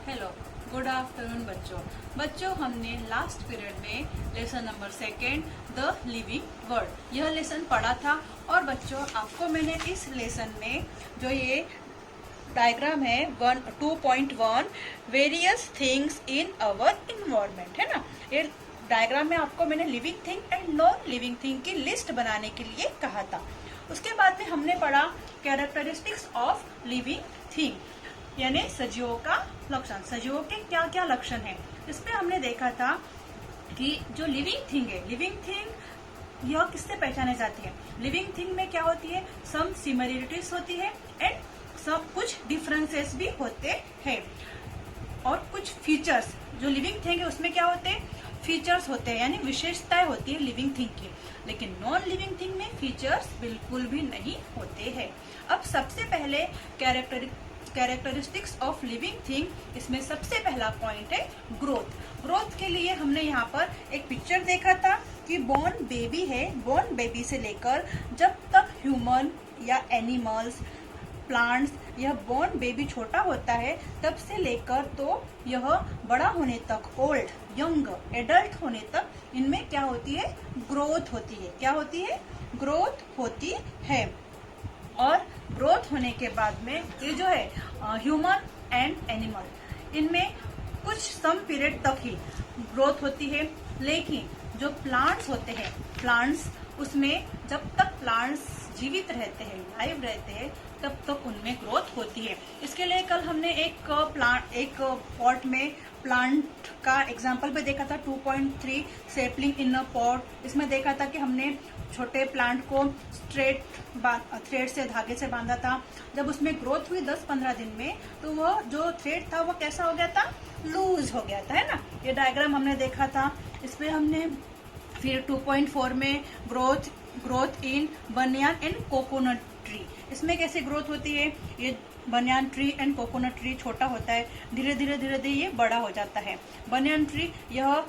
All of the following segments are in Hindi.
हेलो, गुड आफ्टरनून बच्चों हमने लास्ट पीरियड में lesson number 2 the living world यह लेसन पढ़ा था। और बच्चों आपको मैंने इस लेसन में जो ये डायग्राम है 2.1 various things in our environment है ना, ये डायग्राम में आपको मैंने living thing and non living thing की लिस्ट बनाने के लिए कहा था। उसके बाद में हमने पढ़ा कैरेक्टरिस्टिक्स ऑफ लिविंग थिंग, यानी सजीवों का लक्षण, सजीवों के क्या क्या लक्षण है। इसमें हमने देखा था कि जो लिविंग थिंग है, लिविंग थिंग यह किससे पहचाने जाती है। लिविंग थिंग में क्या होती है, सम सिमिलरिटीज होती है एंड सब कुछ डिफरेंसेस भी होते हैं, और कुछ फीचर्स जो लिविंग थिंग है उसमें क्या होते हैं, फीचर्स होते हैं, यानी विशेषताएं होती है लिविंग थिंग की। लेकिन नॉन लिविंग थिंग में फीचर्स बिल्कुल भी नहीं होते हैं। अब सबसे पहले कैरेक्टरिस्टिक्स ऑफ लिविंग थिंग, इसमें सबसे पहला पॉइंट है ग्रोथ। ग्रोथ के लिए हमने यहाँ पर एक पिक्चर देखा था कि बॉर्न बेबी है, बॉर्न बेबी से लेकर जब तक ह्यूमन या एनिमल्स, प्लांट्स, यह बॉर्न बेबी छोटा होता है तब से लेकर तो यह बड़ा होने तक, ओल्ड, यंग, एडल्ट होने तक इनमें क्या होती है, ग्रोथ होती है। क्या होती है, ग्रोथ होती है। और ग्रोथ होने के बाद में ये जो है ह्यूमन एंड एनिमल, इनमें कुछ सम पीरियड तक ही ग्रोथ होती है। लेकिन जो प्लांट्स होते हैं, प्लांट्स, उसमें जब तक प्लांट्स जीवित रहते हैं, लाइव रहते हैं, तब तक उनमें ग्रोथ होती है। इसके लिए कल हमने एक पॉट में प्लांट का एग्जाम्पल भी देखा था, 2.3 सेपलिंग इन अ पॉट। इसमें देखा था कि हमने छोटे प्लांट को थ्रेड से, धागे से बांधा था। जब उसमें ग्रोथ हुई 10-15 दिन में, तो वह जो थ्रेड था वो कैसा हो गया था, लूज हो गया था, है ना। ये डायग्राम हमने देखा था। इसमें हमने फिर 2.4 में ग्रोथ इन बनियान एंड कोकोनट ट्री, इसमें कैसे ग्रोथ होती है, ये banyan tree and coconut tree छोटा होता है, धीरे धीरे ये बड़ा हो जाता है। बनियान ट्री यह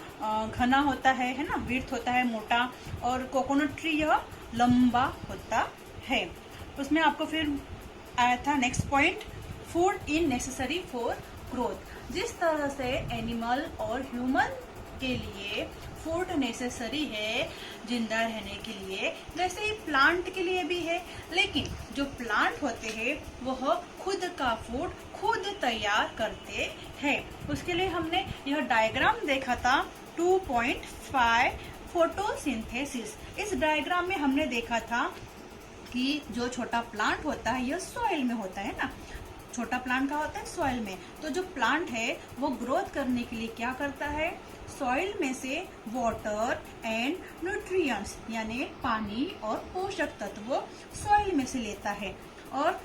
घना होता है ना, विड्थ होता है, मोटा, और कोकोनट ट्री यह लंबा होता है। उसमें आपको फिर आया था next point, food in necessary for growth. जिस तरह से एनिमल और ह्यूमन के लिए फूड नेसेसरी है जिंदा रहने के लिए, वैसे ही प्लांट के लिए भी है। लेकिन जो प्लांट होते हैं वह खुद का फूड खुद तैयार करते हैं। उसके लिए हमने यह डायग्राम देखा था 2.5 फोटोसिंथेसिस। इस डायग्राम में हमने देखा था कि जो छोटा प्लांट होता है यह सॉइल में होता है ना, छोटा प्लांट का होता है सॉइल में। तो जो प्लांट है वो ग्रोथ करने के लिए क्या करता है, सॉइल में से वाटर एंड न्यूट्रिएंट्स, यानी पानी और पोषक तत्व सॉइल में से लेता है। और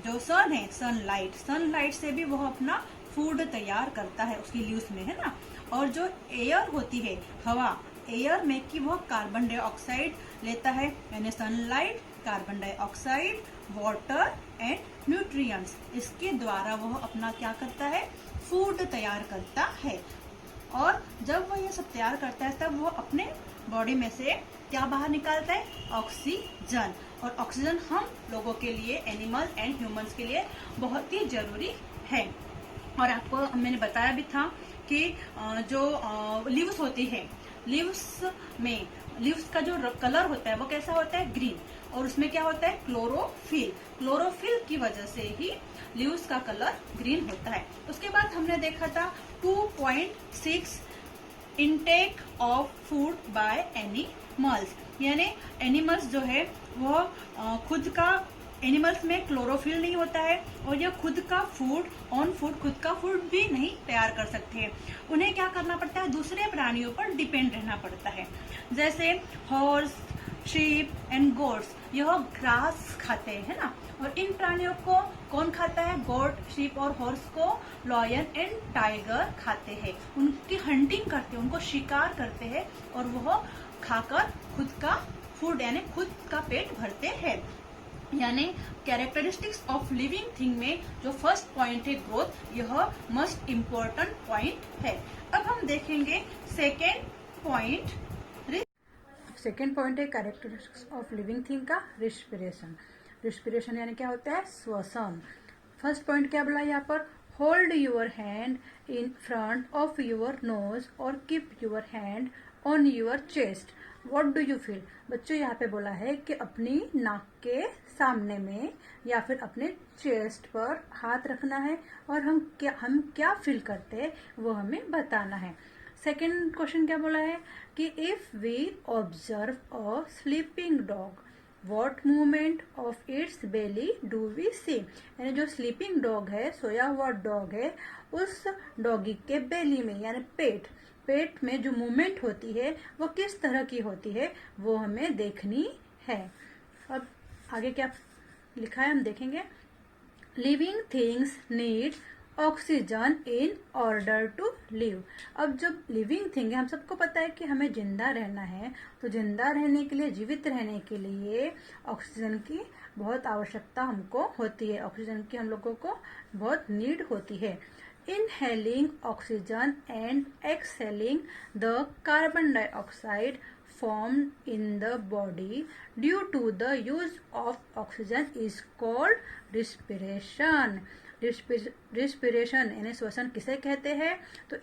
जो सन है, सनलाइट से भी वह अपना फूड तैयार करता है उसकी लीव्स में, है ना। और जो एयर होती है, हवा, एयर में कि वह कार्बन डाइऑक्साइड लेता है, यानी sunlight, carbon dioxide, water and nutrients, इसके द्वारा वह अपना क्या करता है, फूड तैयार करता है। और जब वह ये सब तैयार करता है तब वह अपने बॉडी में से क्या बाहर निकालता है, ऑक्सीजन। और ऑक्सीजन हम लोगों के लिए, एनिमल एंड ह्यूमंस के लिए बहुत ही जरूरी है। और आपको मैंने बताया भी था कि जो लीव्स होती है, लीव्स का जो कलर होता है वो कैसा होता है, ग्रीन। और उसमें क्या होता है, क्लोरोफिल की वजह से ही लीव्स का कलर ग्रीन होता है। उसके बाद हमने देखा था 2.6 intake of food by animals, यानी एनिमल्स जो है वो खुद का, एनिमल्स में क्लोरोफिल नहीं होता है और यह खुद का फूड भी नहीं तैयार कर सकते हैं। उन्हें क्या करना पड़ता है, दूसरे प्राणियों पर डिपेंड रहना पड़ता है। जैसे हॉर्स, शीप एंड गोट्स, यह ग्रास खाते हैं ना। और इन प्राणियों को कौन खाता है, गोट, शीप और हॉर्स को लॉयन एंड टाइगर खाते हैं। उनकी हंटिंग करते हैं, उनको शिकार करते हैं और वह खाकर खुद का फूड, यानी खुद का पेट भरते हैं। यानी कैरेक्टरिस्टिक्स ऑफ लिविंग थिंग में जो फर्स्ट पॉइंट है ग्रोथ, यह मोस्ट इम्पोर्टेंट पॉइंट है। अब हम देखेंगे सेकेंड पॉइंट है कैरेक्टरिस्टिक्स ऑफ लिविंग थिंग का रिस्पिरेशन। यानी क्या होता है, श्वसन। फर्स्ट पॉइंट क्या बोला यहाँ पर, hold your hand in front of your nose और keep your hand on your chest. What do you feel? बच्चों यहाँ पे बोला है कि अपनी नाक के सामने में या फिर अपने चेस्ट पर हाथ रखना है और हम क्या फील करते हैं वो हमें बताना है। सेकेंड क्वेश्चन क्या बोला है कि if we observe a sleeping dog what movement of its belly do we see. यानी जो स्लीपिंग डॉग है, सोया हुआ डॉग है, उस डॉगी के बेली में यानी पेट में जो मूवमेंट होती है वो किस तरह की होती है वो हमें देखनी है। अब आगे क्या लिखा है हम देखेंगे। Living things need oxygen in order to live. अब जब लिविंग थिंग है, हम सबको पता है कि हमें जिंदा रहना है, तो जिंदा रहने के लिए, जीवित रहने के लिए ऑक्सीजन की बहुत आवश्यकता हमको होती है। ऑक्सीजन की हम लोगों को बहुत नीड होती है। Inhaling oxygen and exhaling the carbon dioxide formed in the body due to the use of oxygen is called respiration. Respiration यानी श्वसन किसे कहते हैं? तो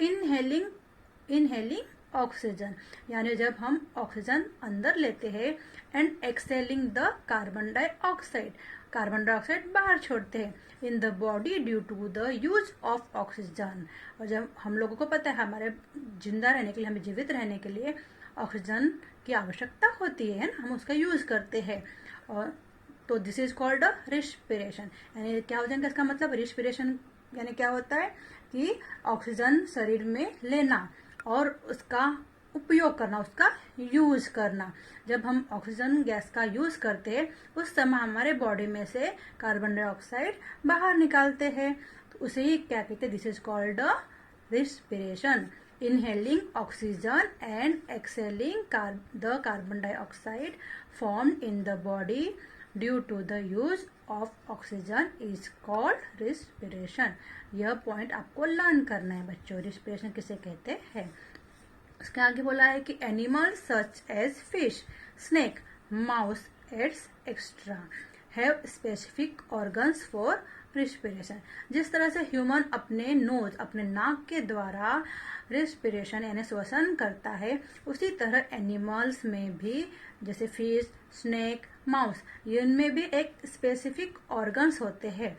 इनहेलिंग ऑक्सीजन यानी जब हम ऑक्सीजन अंदर लेते हैं and exhaling the carbon dioxide बाहर छोड़ते हैं in the body due to the use of oxygen. और जब हम लोगों को पता है हमारे जिंदा रहने के लिए, हमें जीवित रहने के लिए ऑक्सीजन की आवश्यकता होती है ना, हम उसका यूज करते हैं। और तो this is called a respiration. यानी क्या हो जाएगा इसका मतलब? रिस्पिरेशन यानी क्या होता है कि ऑक्सीजन शरीर में लेना और उसका उपयोग करना, उसका यूज करना। जब हम ऑक्सीजन गैस का यूज करते हैं उस समय हमारे बॉडी में से कार्बन डाइऑक्साइड बाहर निकालते हैं, तो उसे ही क्या कहते हैं? This is called a respiration. Inhaling oxygen and exhaling the carbon dioxide formed in the body due to the use of oxygen is called respiration. यह पॉइंट आपको लर्न करना है बच्चों, रिस्पिरेशन किसे कहते हैं। उसके आगे बोला है कि animals such as fish, snake, mouse etc extra have specific organs for respiration. जिस तरह से ह्यूमन अपने नोज, अपने नाक के द्वारा रिस्पिरेशन यानी श्वसन करता है, उसी तरह एनिमल्स में भी जैसे फिश, स्नेक, माउस, इनमें भी एक स्पेसिफिक ऑर्गन्स होते हैं।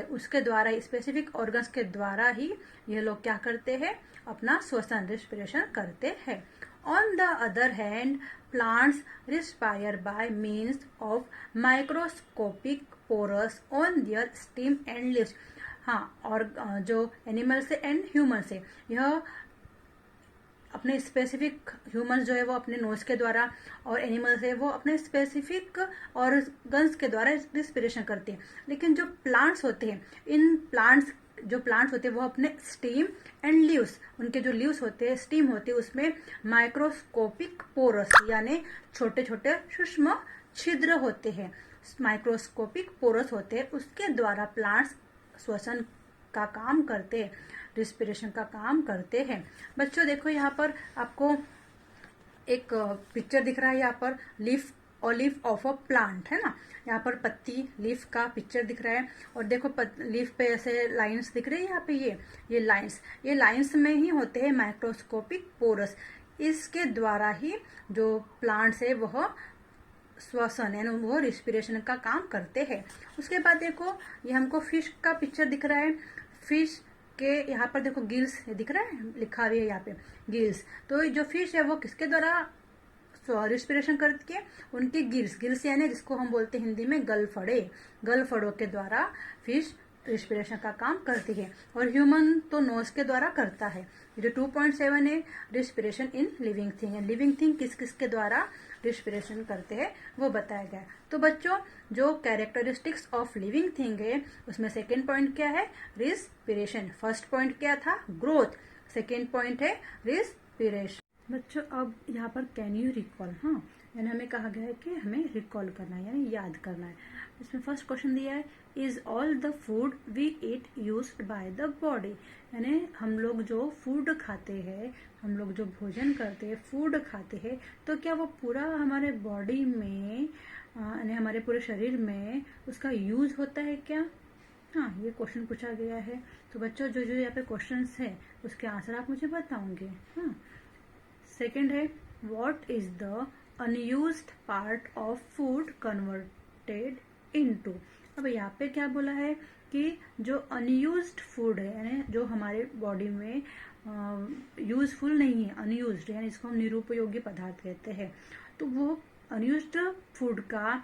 उसके द्वारा, स्पेसिफिक ऑर्गन्स के द्वारा ही ये लोग क्या करते हैं? अपना श्वसन, रिस्पिरेशन करते हैं। On the other hand plants respire by means of microscopic pores on their stem and leaves. हाँ, और जो एनिमल से एंड ह्यूमन से, यह अपने स्पेसिफिक, ह्यूमंस जो है वो अपने नोज के द्वारा और एनिमल्स है वो अपने स्पेसिफिक ऑर्गन्स के द्वारा रिस्पिरेशन करते हैं। लेकिन जो प्लांट्स होते हैं, इन प्लांट्स होते हैं वो अपने स्टीम एंड लीव्स, उनके जो लीव्स होते हैं, स्टीम होते हैं, उसमें माइक्रोस्कोपिक पोरस यानी छोटे छोटे सूक्ष्म छिद्र होते हैं, माइक्रोस्कोपिक पोरस होते हैं, उसके द्वारा प्लांट्स श्वसन का काम करते हैं, रिस्पिरेशन का काम करते हैं। बच्चों देखो यहाँ पर आपको एक पिक्चर दिख रहा है, यहाँ पर लीफ ऑफ अ प्लांट है ना, यहाँ पर पत्ती, लीफ का पिक्चर दिख रहा है। और देखो लीफ पे ऐसे लाइंस दिख रही है यहाँ पे, ये लाइंस में ही होते हैं माइक्रोस्कोपिक पोरस। इसके द्वारा ही जो प्लांट्स है वह श्वसन यानी वो रिस्पिरेशन का काम करते हैं। उसके बाद देखो ये हमको फिश का पिक्चर दिख रहा है। फिश के यहाँ पर देखो गिल्स दिख रहा है, लिखा हुआ है यहाँ पे गिल्स। तो जो फिश है वो किसके द्वारा रिस्पिरेशन करती है? उनके गिल्स यानी जिसको हम बोलते हैं हिंदी में गलफड़ों के द्वारा फिश रिस्पिरेशन का काम करती है। और ह्यूमन तो नोज के द्वारा करता है। जो 2.7 है respiration in living thing, living thing किस किस के द्वारा रिस्पिरेशन करते हैं वो बताया गया। तो बच्चों जो कैरेक्टरिस्टिक्स ऑफ लिविंग थिंग है उसमें सेकेंड पॉइंट क्या है? रिस्पिरेशन। फर्स्ट पॉइंट क्या था? ग्रोथ। सेकेंड पॉइंट है रिस्पिरेशन। बच्चों अब यहाँ पर कैन यू रिकॉल, हाँ यानी हमें कहा गया है कि हमें रिकॉल करना है यानी याद करना है। इसमें फर्स्ट क्वेश्चन दिया है is all the food we eat used by the body. यानी हम लोग जो फूड खाते हैं, हम लोग जो भोजन करते हैं, फूड खाते हैं, तो क्या वो पूरा हमारे बॉडी में यानी हमारे पूरे शरीर में उसका यूज होता है क्या? हाँ, ये क्वेश्चन पूछा गया है। तो बच्चों जो जो यहाँ पे क्वेश्चंस है उसके आंसर आप मुझे बताओगे। हाँ, सेकंड है what is the unused part of food converted into. अब यहाँ पे क्या बोला है कि जो अनयूज्ड फूड है यानी जो हमारे बॉडी में यूजफुल नहीं है, अनयूज्ड यानी इसको हम निरुपयोगी पदार्थ कहते हैं, तो वो अनयूज्ड फूड का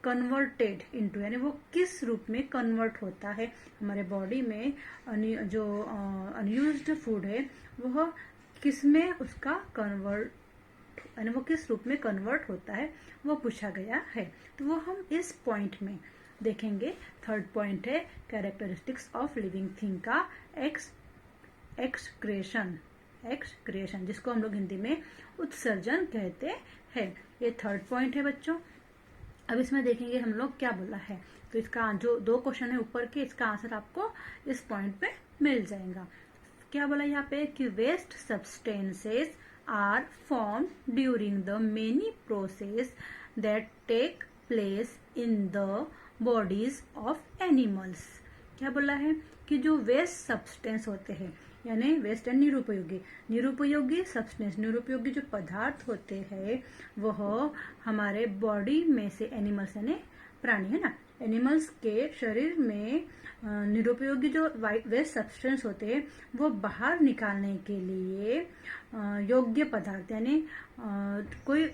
कन्वर्टेड इनटू यानी वो किस रूप में कन्वर्ट होता है हमारे बॉडी में। जो अनयूज्ड फूड है वह किस में उसका कन्वर्ट यानी वो किस रूप में कन्वर्ट होता है वो पूछा गया है। तो वो हम इस पॉइंट में देखेंगे। थर्ड पॉइंट है कैरेक्टरिस्टिक्स ऑफ लिविंग थिंग का एक्सक्रेशन, जिसको हम लोग हिंदी में उत्सर्जन कहते हैं। ये थर्ड पॉइंट है बच्चों। अब इसमें देखेंगे हम लोग क्या बोला है। तो इसका जो दो क्वेश्चन है ऊपर के, इसका आंसर आपको इस पॉइंट पे मिल जाएगा। क्या बोला यहाँ पे कि waste substances are form during the many process that take place in the bodies of animals. क्या बोला है कि जो वेस्ट सब्सटेंस होते हैं यानी वेस्ट एंड निरुपयोगी सब्सटेंस, निरुपयोगी जो पदार्थ होते हैं वह हमारे बॉडी में से एनिमल्स यानी प्राणी है ना, एनिमल्स के शरीर में निरुपयोगी जो वेस्ट सब्सटेंस होते हैं वो बाहर निकालने के लिए योग्य पदार्थ यानी कोई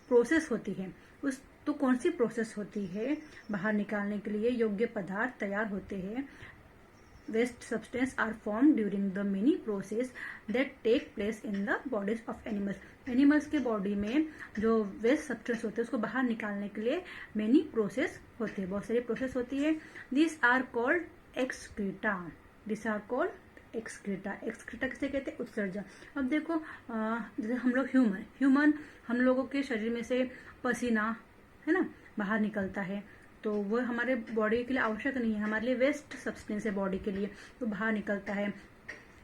प्रोसेस होती है। उस तो कौन सी प्रोसेस होती है बाहर निकालने के लिए योग्य पदार्थ तैयार होते हैं। Waste substance are form during the many process that take place in the bodies of animals. Animals के बॉडी में जो वेस्ट सब्सटेंस होते हैं उसको बाहर निकालने के लिए मेनी प्रोसेस होते हैं, बहुत सारी प्रोसेस होती है। This are called excreta, excreta किसे कहते हैं, उत्सर्जन। अब देखो जैसे हम लोग ह्यूमन हम लोगों के शरीर में से पसीना है ना बाहर निकलता है, तो वो हमारे बॉडी के लिए आवश्यक नहीं है, हमारे लिए वेस्ट सब्सटेंस है बॉडी के लिए, तो बाहर निकलता है।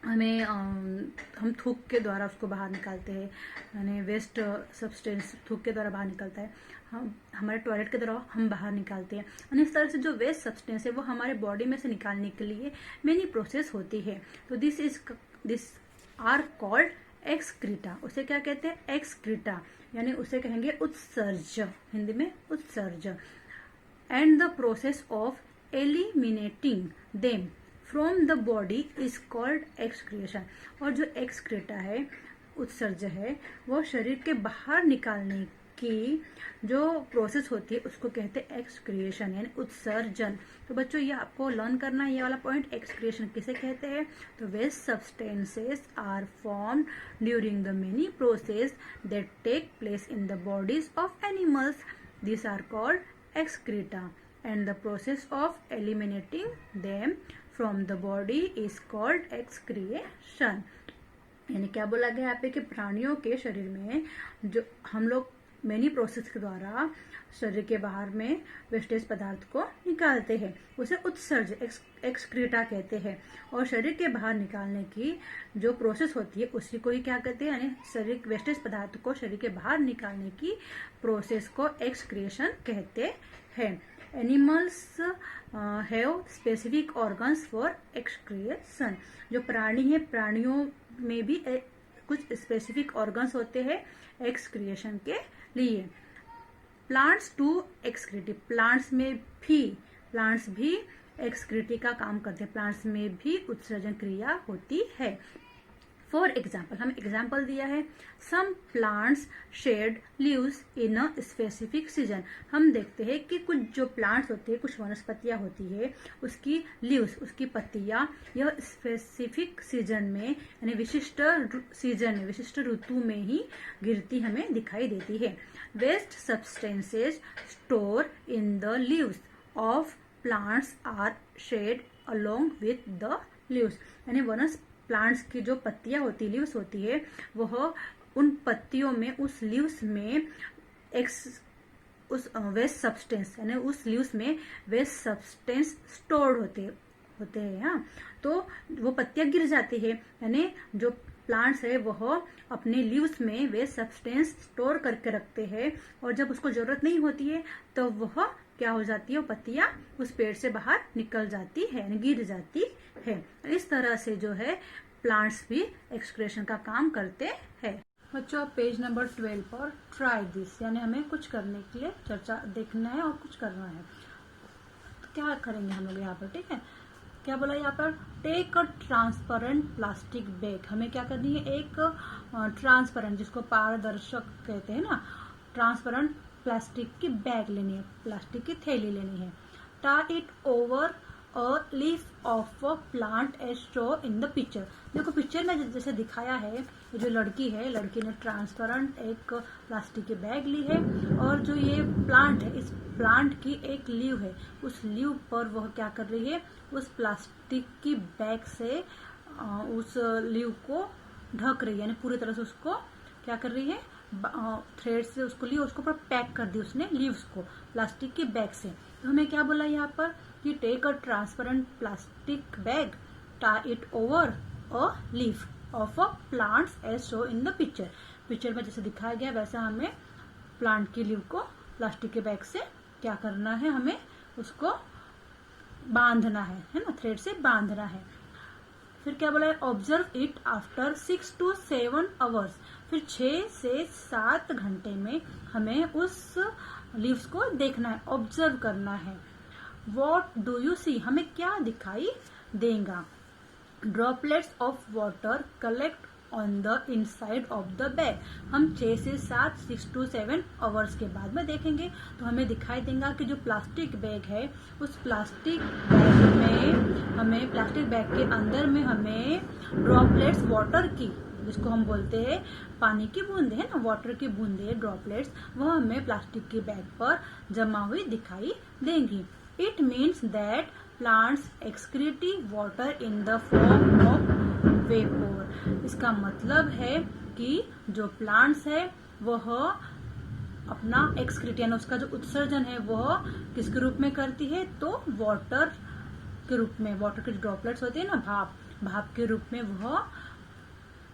हमें हम थूक के द्वारा उसको बाहर निकालते हैं, यानी वेस्ट सब्सटेंस थूक के द्वारा बाहर निकलता है। हम हमारे टॉयलेट के द्वारा हम बाहर निकालते हैं। और इस तरह से जो वेस्ट सब्सटेंस है वो हमारे बॉडी में से निकालने के लिए मेनी प्रोसेस होती है। तो दिस आर कॉल्ड एक्सक्रीटा। उसे क्या कहते हैं, एक्सक्रीटा, यानी उसे कहेंगे उत्सर्ज, हिंदी में उत्सर्ज। And the process of eliminating them from the body is called excretion. और जो एक्सक्रीटा है, उत्सर्ज है, वो शरीर के बाहर निकालने की जो प्रोसेस होती है उसको कहते हैं एक्सक्रिएशन यानी उत्सर्जन। तो बच्चों ये आपको लर्न करना है, ये वाला पॉइंट एक्सक्रिएशन किसे कहते हैं। तो waste substances are form during the many process that take place in the bodies of animals, this are called excreta and the process of eliminating them from the body is called excretion। यानी क्या बोला गया यहाँ पे कि प्राणियों के शरीर में जो हम लोग मेनी प्रोसेस के द्वारा शरीर के बाहर में वेस्टेज पदार्थ को निकालते हैं, उसे उत्सर्ज एक्सक्रीटा कहते हैं। और शरीर के बाहर निकालने की जो प्रोसेस होती है उसी को ही क्या कहते हैं, यानी शरीर वेस्टेज पदार्थ को शरीर के बाहर निकालने की प्रोसेस को एक्सक्रिएशन कहते हैं। Animals have specific organs for excretion. जो प्राणी है, प्राणियों में भी कुछ स्पेसिफिक ऑर्गन्स होते हैं एक्सक्रिएशन के लिए। प्लांट्स टू एक्सक्रीटिव, प्लांट्स भी एक्सक्रीटी का काम करते हैं, प्लांट्स में भी उत्सर्जन क्रिया होती है। फॉर एग्जाम्पल, हम एग्जाम्पल दिया है, some plants shed leaves in a specific season. हम देखते हैं कि कुछ जो प्लांट्स होते हैं, कुछ वनस्पतियां होती है, उसकी लीव्स, उसकी पत्तियां यह स्पेसिफिक सीजन में यानी विशिष्ट सीजन में, विशिष्ट ऋतु में ही गिरती हमें दिखाई देती है। Waste substances store in the leaves of plants are shed along with the leaves, यानी प्लांट्स की जो पत्तियां होती, लीव्स होती है, वह उन पत्तियों में, उस लीव्स में उस वेस्ट सब्सटेंस यानी उस लीव्स में वेस्ट सब्सटेंस स्टोर्ड होते हैं। हाँ, तो वो पत्तियां गिर जाती है, यानी जो प्लांट्स है वह अपने लीव्स में वेस्ट सब्सटेंस स्टोर करके रखते हैं, और जब उसको जरूरत नहीं होती है तो वह क्या हो जाती है, वो पत्तियां उस पेड़ से बाहर निकल जाती है, यानी गिर जाती है। इस तरह से जो है प्लांट्स भी एक्सक्रीशन का काम करते हैं। बच्चों पेज नंबर 12 पर ट्राई दिस, यानी हमें कुछ करने के लिए चर्चा देखना है और कुछ करना है। तो क्या करेंगे हम लोग यहाँ पर, ठीक है। क्या बोला यहाँ पर, take a transparent plastic bag. हमें क्या करनी है, एक ट्रांसपेरेंट, जिसको पारदर्शक कहते हैं ना, ट्रांसपेरेंट प्लास्टिक की बैग लेनी है, प्लास्टिक की थैली लेनी है। Tie it over a leaf of a plant as show in the picture. देखो पिक्चर में जैसे दिखाया है, ये जो लड़की है, लड़की ने ट्रांसपेरेंट एक प्लास्टिक की बैग ली है, और जो ये प्लांट है, इस प्लांट की एक लीव है, उस लीव पर वह क्या कर रही है, उस प्लास्टिक की बैग से उस लीव को ढक रही है, यानी पूरी तरह से उसको क्या कर रही है, थ्रेड से उसको ली, उसको पूरा पैक कर दी उसने लीव्स को प्लास्टिक की बैग से। तो हमें क्या बोला यहाँ पर कि take a transparent plastic bag, tie it over a leaf of a plants as show in the picture. Picture में जैसे दिखाया गया वैसा हमें प्लांट की लीव को प्लास्टिक के बैग से क्या करना है, हमें उसको बांधना है ना, थ्रेड से बांधना है। फिर क्या बोला है, observe it after 6 to 7 hours. फिर 6 से 7 घंटे में हमें उस लीव्स को देखना है, ऑब्जर्व करना है। वॉट डू यू सी, हमें क्या दिखाई देगा। Droplets of water collect on the inside of the bag. हम 6 से 7 6 to 7 आवर्स के बाद में देखेंगे तो हमें दिखाई देगा कि जो प्लास्टिक बैग है, उस प्लास्टिक बैग में हमें, प्लास्टिक बैग के अंदर में हमें ड्रॉपलेट्स वाटर की, जिसको हम बोलते हैं पानी की बूंदे है ना, वाटर की बूंदे ड्रॉपलेट्स, वह हमें प्लास्टिक के बैग पर जमा हुई दिखाई देंगी। It means that plants excrete water in the form of vapour. इसका मतलब है कि जो प्लांट्स है वह अपना एक्सक्रीट, यानी उसका जो उत्सर्जन है वह किसके रूप में करती है, तो वाटर के रूप में। वाटर के ड्रॉपलेट्स होती है ना, भाप के रूप में वह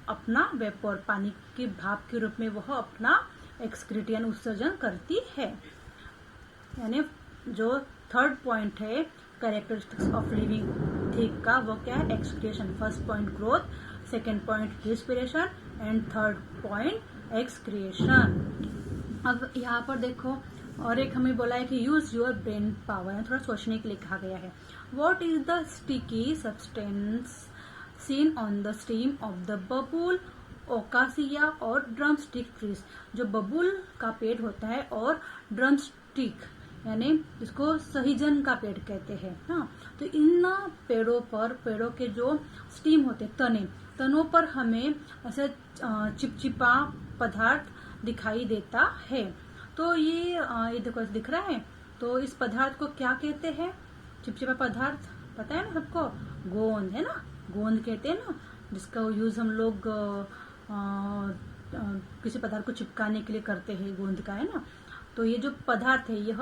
अपना वेपोर, पानी की भाप के रूप में वह अपना एक्सक्रीट यानी उत्सर्जन करती है। यानी जो थर्ड पॉइंट है कैरेक्टरिस्टिक्स ऑफ लिविंग थिंग का, वो क्या है, excretion. First point growth, second point respiration and third point excretion. अब यहाँ पर देखो, और एक हमें बोला है कि यूज योर ब्रेन पावर, थोड़ा सोचने के लिए कहा गया है। What is the sticky substance seen on the stem of the babul, acacia और ड्रमस्टिक ट्रीज। जो बबूल का पेड़ होता है और ड्रमस्टिक यानी इसको सहीजन का पेड़ कहते हैं, हाँ। तो इन पेड़ों पर, पेड़ों के जो स्टीम होते हैं, तनों पर हमें ऐसे चिपचिपा पदार्थ दिखाई देता है। तो ये देखो दिख रहा है, तो इस पदार्थ को क्या कहते हैं, चिपचिपा पदार्थ, पता है ना सबको, गोंद है ना, गोंद कहते हैं ना, जिसका यूज हम लोग किसी पदार्थ को चिपकाने के लिए करते हैं, गोंद का, है ना। तो ये जो पदार्थ है यह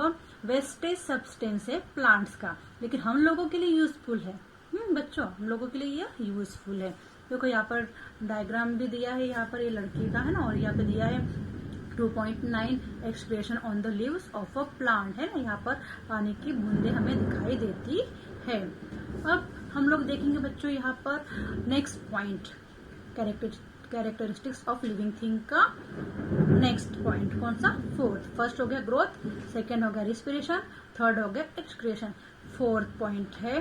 वेस्टेज सब्सटेंस है प्लांट्स का, लेकिन हम लोगों के लिए यूजफुल है। बच्चों हम लोगों के लिए यह यूजफुल है। देखो यहाँ पर डायग्राम भी दिया है, यहाँ पर ये लड़की का है ना, और यहाँ पे दिया है 2.9 expression on the leaves of a plant, है ना। यहाँ पर पानी की बूंदे हमें दिखाई देती है। अब हम लोग देखेंगे बच्चों यहाँ पर next point, characteristics of living thing का नेक्स्ट पॉइंट कौन सा, फोर्थ। फर्स्ट हो गया ग्रोथ, सेकेंड हो गया रिस्पिरेशन, थर्ड हो गया एक्सक्रिएशन। फोर्थ पॉइंट है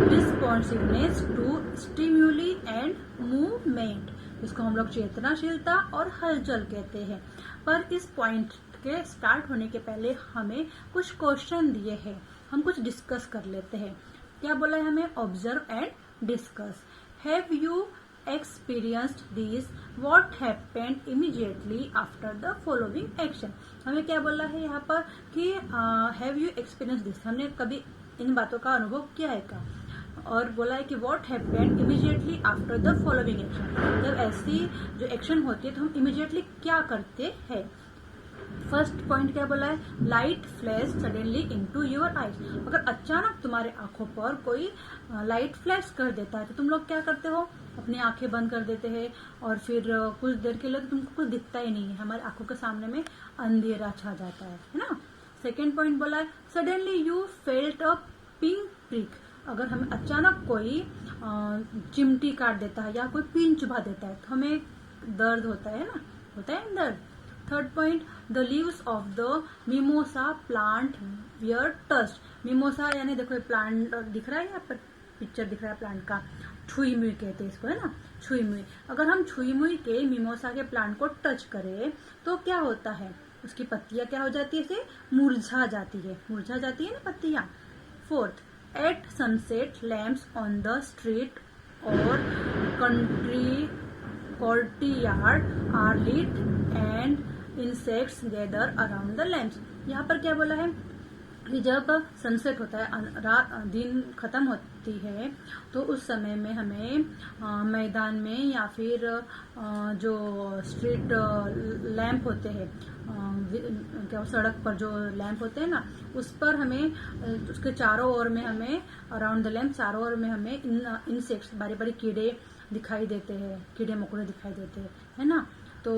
responsiveness to stimuli and movement, इसको हम लोग चेतनाशीलता और हलचल कहते हैं। पर इस पॉइंट के स्टार्ट होने के पहले हमें कुछ क्वेश्चन दिए हैं, हम कुछ डिस्कस कर लेते हैं। क्या बोला है हमें, observe and discuss. Have you experienced this, what happened immediately after the following action। हमें क्या बोला है यहाँ पर कि have you experienced this, हमने कभी इन बातों का अनुभव किया है का, और बोला है कि what happened immediately after the following action, जब ऐसी जो एक्शन होती है तो हम immediately क्या करते हैं। फर्स्ट पॉइंट क्या बोला है, light flash suddenly into your eyes. अगर अचानक तुम्हारे आंखों पर कोई लाइट फ्लैश कर देता है तो तुम लोग क्या करते हो, अपनी आंखें बंद कर देते हैं, और फिर कुछ देर के लिए तो तुमको कुछ दिखता ही नहीं है, हमारे आंखों के सामने में अंधेरा छा जाता है ना। सेकेंड पॉइंट बोला है suddenly you felt a pink prick, अगर हमें अचानक कोई चिमटी काट देता है या कोई पिन चुभा देता है तो हमें दर्द होता है ना, होता है दर्द। Third point, the leaves of the mimosa plant wear touched. Mimosa यानी देखो प्लांट दिख रहा है, यहाँ पर पिक्चर दिख रहा है प्लांट का, छुई मुई कहते हैं इसको, है ना, छुई मुई। अगर हम छुई मुई के मिमोसा के प्लांट को टच करें तो क्या होता है, उसकी पत्तियां क्या हो जाती है, इसे मुरझा जाती है, मुरझा जाती है ना पत्तियां। Fourth, at sunset lamps on the street और country courtyard are lit and insects gather around the lamps। यहाँ पर क्या बोला है कि जब सनसेट होता है, रात दिन खत्म होती है, तो उस समय में हमें मैदान में या फिर जो स्ट्रीट लैंप होते हैं, क्या सड़क पर जो लैंप होते हैं ना, उस पर हमें उसके चारों ओर में हमें अराउंड द लैंप चारों ओर में हमें इंसेक्ट्स बारी बारी कीड़े दिखाई देते हैं, कीड़े मकोड़े दिखाई देते हैं, है ना। तो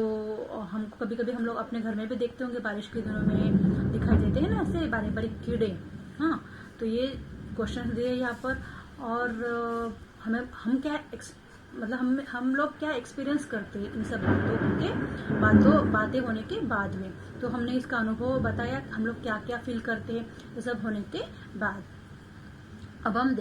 हमको कभी कभी हम लोग अपने घर में भी देखते होंगे, बारिश के दिनों में दिखाई देते हैं ना ऐसे बारीक बारीक कीड़े। हाँ, तो ये क्वेश्चन दिए यहाँ पर। और हम क्या मतलब हम लोग क्या एक्सपीरियंस करते हैं इन सब बातें होने के बाद में। तो हमने इसका अनुभव बताया, हम लोग क्या क्या फील करते हैं ये सब होने के बाद। अब हम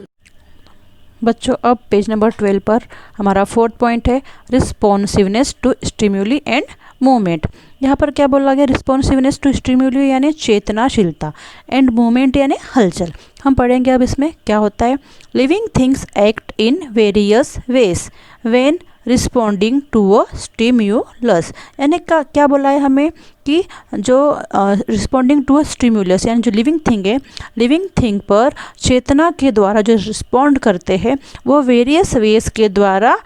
बच्चों, अब पेज नंबर 12 पर हमारा 4th पॉइंट है responsiveness to stimuli and movement. यहाँ पर क्या बोला गया, रिस्पॉन्सिवनेस टू स्टिम्युली यानी चेतनाशीलता, एंड मूवमेंट यानी हलचल। हम पढ़ेंगे अब इसमें क्या होता है। Living things act in various ways when responding to a stimulus, यानी क्या बोला है हमें कि जो रिस्पॉन्डिंग टू अ स्टिम्युलस यानी जो लिविंग थिंग है, लिविंग थिंग पर चेतना के द्वारा जो रिस्पॉन्ड करते हैं वो वेरियस वेज के द्वारा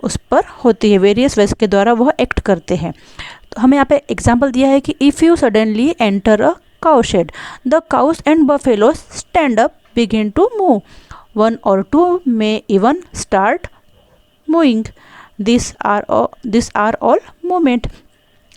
उस पर होती है, वेरियस वेज के द्वारा वह एक्ट करते हैं। तो हमें यहाँ पे एग्जाम्पल दिया है कि if you suddenly enter a cow shed, the cows and buffaloes stand up, begin to move, one or two may even start moving, this are all movement.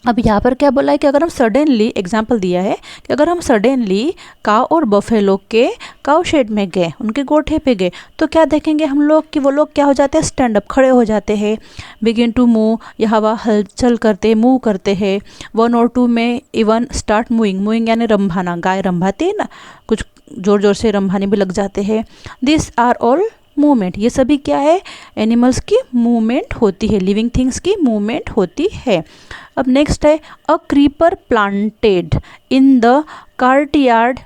अब यहाँ पर क्या बोला है कि अगर हम सडनली, एग्जाम्पल दिया है कि अगर हम सडनली काव और बफेलो के काव शेड में गए, उनके गोठे पे गए, तो क्या देखेंगे हम लोग कि वो लोग क्या हो जाते हैं, स्टैंड अप, खड़े हो जाते हैं। बिगिन टू मूव, यहाँ वह हलचल करते, मूव करते हैं। वन और टू में इवन स्टार्ट मूविंग, मूविंग यानी रंभाना, गाय रंभाती है ना, कुछ जोर जोर से रंभाने भी लग जाते हैं। दिस आर ऑल मूवमेंट, ये सभी क्या है, एनिमल्स की मूवमेंट होती है, लिविंग थिंग्स की मूवमेंट होती है। अब नेक्स्ट है a creeper planted in the courtyard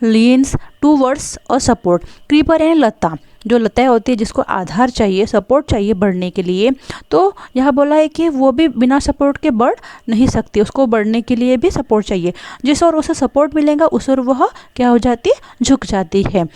leans towards a support. Creeper है लता, जो लताएं होती है जिसको आधार चाहिए, सपोर्ट चाहिए बढ़ने के लिए, तो यहाँ बोला है कि वो भी बिना सपोर्ट के बढ़ नहीं सकती, उसको बढ़ने के लिए भी सपोर्ट चाहिए। जिस और उसे सपोर्ट मिलेगा उस और वह क्या हो जाती है, झुक जाती है।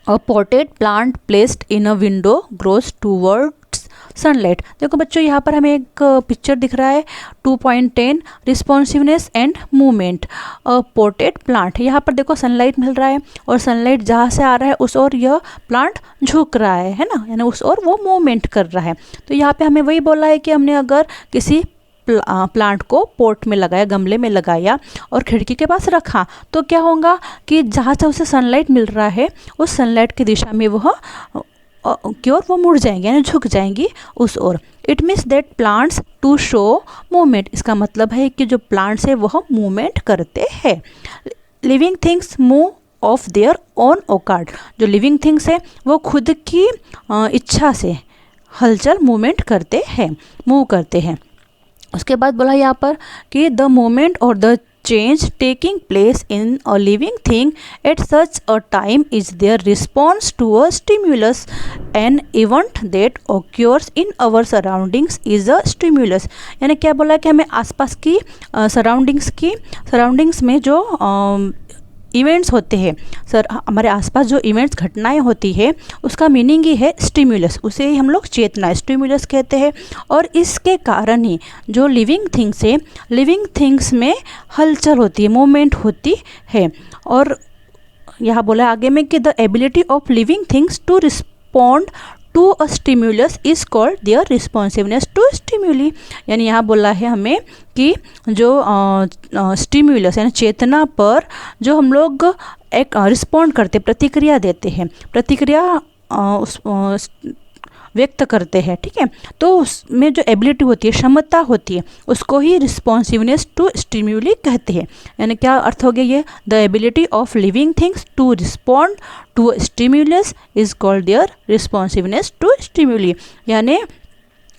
A potted plant placed in a window grows towards sunlight। देखो बच्चों, यहाँ पर हमें एक पिक्चर दिख रहा है 2.10 responsiveness and movement. Potted plant, यहाँ पर देखो सनलाइट मिल रहा है और सनलाइट जहाँ से आ रहा है उस और यह प्लांट झुक रहा है ना, यानी उस और वो मूवमेंट कर रहा है। तो यहाँ पे हमें वही बोला है कि हमने अगर किसी प्लांट को पोट में लगाया, गमले में लगाया और खिड़की के पास रखा, तो क्या होगा कि जहाँ से उसे सनलाइट मिल रहा है उस सनलाइट की दिशा में वह की ओर वो मुड़ जाएंगे, यानी झुक जाएंगी उस ओर। It means that plants to show movement, इसका मतलब है कि जो प्लांट्स है वह मूवमेंट करते हैं। Living things move of their own Wockhardt, जो लिविंग थिंग्स है वो खुद की इच्छा से हलचल मूवमेंट करते हैं, मूव करते हैं। उसके बाद बोला यहाँ पर कि द मोमेंट और the change taking place in a living thing at such a time is their response to a stimulus, an event that occurs in our surroundings is a stimulus. यानी क्या बोला कि हमें आसपास की सराउंडिंग्स में जो इवेंट्स होते हैं, हमारे आसपास जो इवेंट्स, घटनाएं होती है, उसका मीनिंग ही है स्टिम्युलस, उसे ही हम लोग चेतना, स्टिम्युलस कहते हैं। और इसके कारण ही जो लिविंग थिंग्स है, लिविंग थिंग्स में हलचल होती है, मूवमेंट होती है। और यहाँ बोला आगे में कि the ability of living things to respond to a stimulus is called their responsiveness to stimuli. यानी यहाँ बोला है हमें कि जो स्टिम्युलस यानी चेतना पर जो हम लोग एक रिस्पॉन्ड करते, प्रतिक्रिया देते हैं, प्रतिक्रिया व्यक्त करते हैं, ठीक है, तो उसमें जो एबिलिटी होती है, क्षमता होती है, उसको ही रिस्पॉन्सिवनेस टू स्टिम्युली कहते हैं। यानी क्या अर्थ हो गया ये, the ability of living things to respond to stimulus is called their responsiveness to stimuli. यानी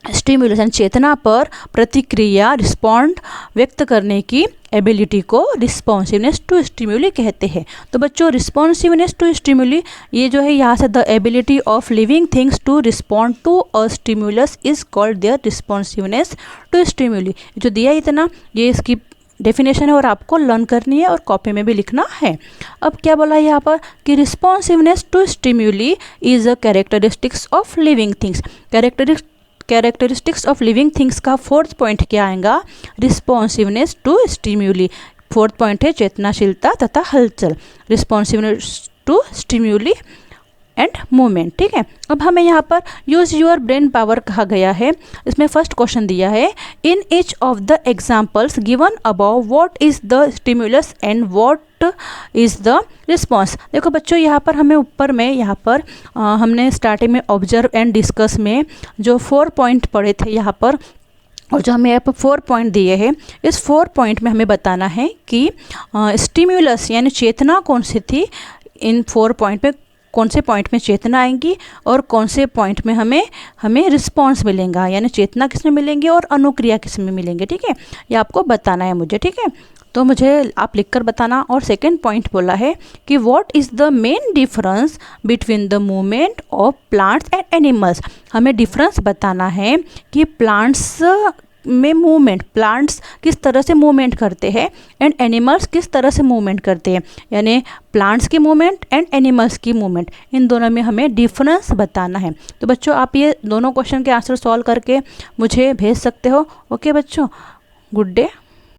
स्टिम्युलस यानी चेतना पर प्रतिक्रिया, रिस्पॉन्ड व्यक्त करने की एबिलिटी को रिस्पॉन्सिवनेस टू स्टिम्युली कहते हैं। तो बच्चों रिस्पॉन्सिवनेस टू स्टिम्युली ये जो है यहाँ से the ability of living things to respond to a stimulus is called their responsiveness to stimuli. जो दिया इतना, ये इसकी डेफिनेशन है और आपको लर्न करनी है और कॉपी में भी लिखना है। अब क्या बोला है यहाँ पर कि responsiveness to stimuli is a characteristics of living things. Characteristics of living things का फोर्थ पॉइंट क्या आएगा, responsiveness to stimuli. Fourth point है चेतनाशीलता तथा हलचल, responsiveness to stimuli and movement, ठीक है। अब हमें यहाँ पर यूज़ योर ब्रेन पावर कहा गया है। इसमें फर्स्ट क्वेश्चन दिया है, in each of the examples given about what is the stimulus and what is the response. देखो बच्चों यहाँ पर हमें ऊपर में यहाँ पर हमने स्टार्टिंग में ऑब्जर्व एंड डिस्कस में जो 4 पॉइंट पढ़े थे यहाँ पर, और जो हमें यहाँ पर 4 पॉइंट दिए हैं, इस 4 पॉइंट में हमें बताना है कि स्टिम्युलस यानी चेतना कौन सी थी, इन 4 पॉइंट में कौन से पॉइंट में चेतना आएंगी और कौन से पॉइंट में हमें रिस्पॉन्स मिलेगा, यानी चेतना किस में मिलेंगे और अनुक्रिया किस में मिलेंगे, ठीक है। ये आपको बताना है मुझे, ठीक है। तो मुझे आप लिखकर बताना। और सेकंड पॉइंट बोला है कि what is the main difference between the movement of plants and animals. हमें डिफरेंस बताना है कि प्लांट्स में मूवमेंट, प्लांट्स किस तरह से मूवमेंट करते हैं एंड एनिमल्स किस तरह से मूवमेंट करते हैं, यानी प्लांट्स की मूवमेंट एंड एनिमल्स की मूवमेंट, इन दोनों में हमें डिफरेंस बताना है। तो बच्चों आप ये दोनों क्वेश्चन के आंसर सॉल्व करके मुझे भेज सकते हो। ओके बच्चों, गुड डे।